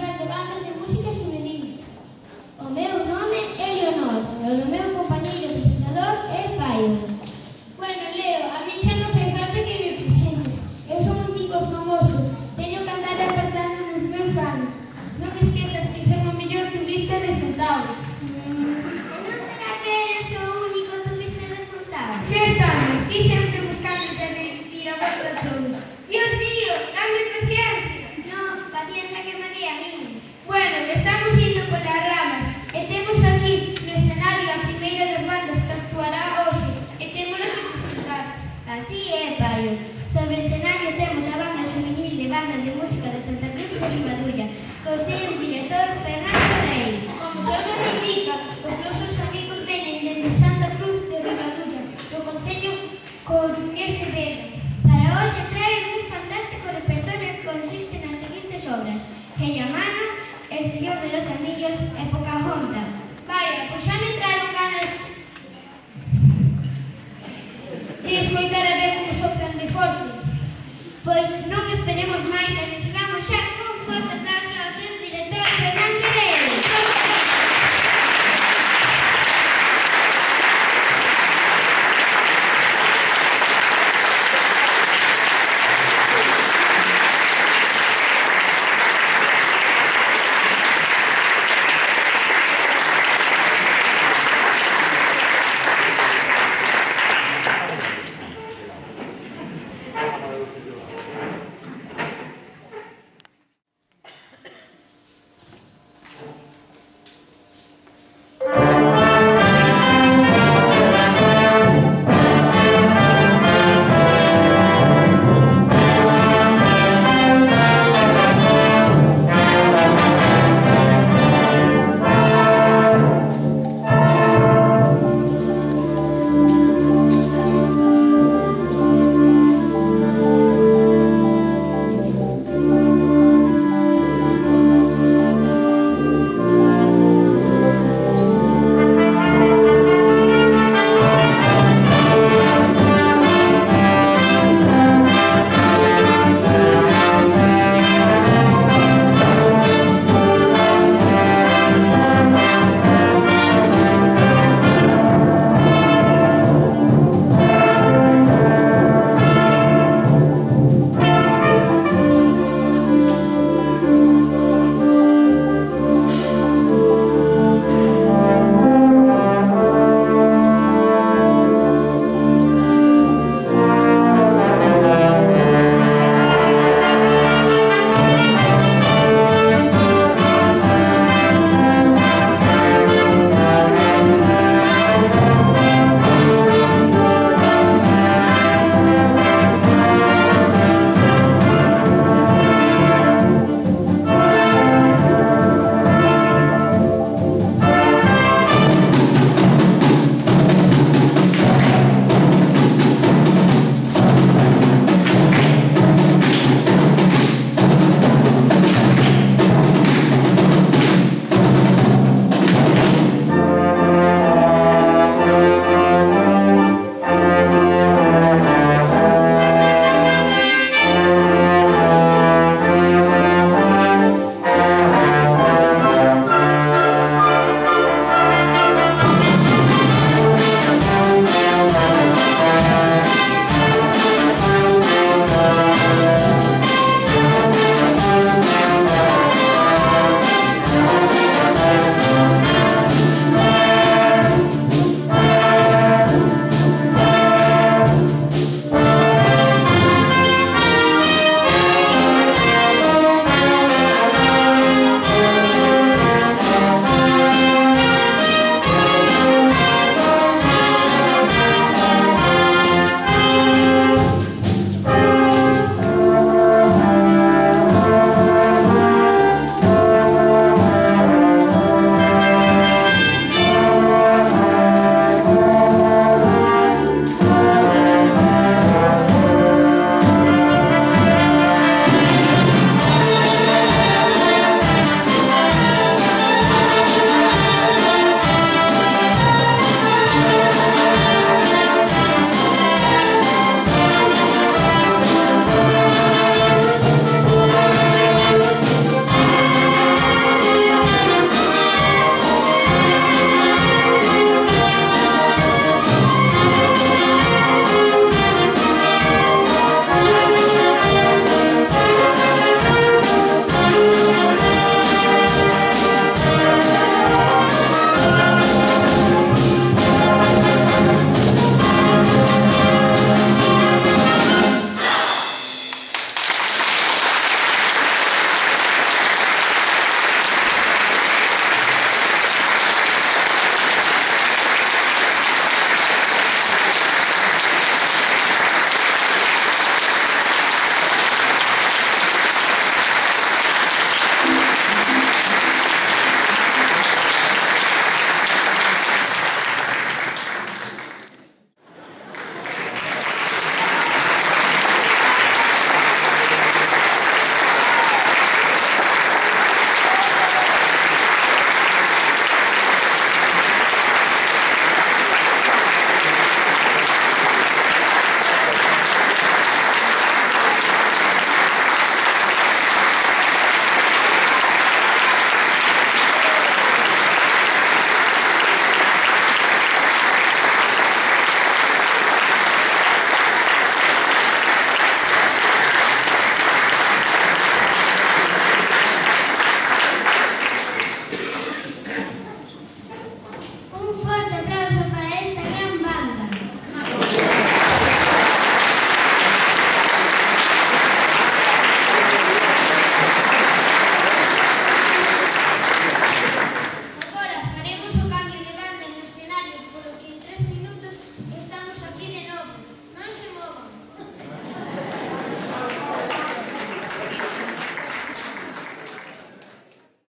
Festival de Bandas de Música Xuvenils. O meu nome é Leonor e o do meu compañeiro presentador é Paio. Bueno, Leo, a mí xa non fai falta que me presentes. Eu son un tipo famoso, teño que andar apartando nos meus fans. Non esquezas que son o mellor turista de Centauro. Non será que eres o único turista de Centauro? Xa estamos, ti sempre buscando ir a volta a todo. Dios mío, dame paciencia. Non, paciencia que me dé a min. Bueno, estamos indo polas ramas e temos aquí no escenario a primeira das bandas que actuará hoxe e temos que presentar. Así é, Paio. Sobre o escenario temos a banda xuvenil de Bandas de Música de Santa Cruz de Ribadulla, co seu director Fernando Rey. Como o seu nome indica,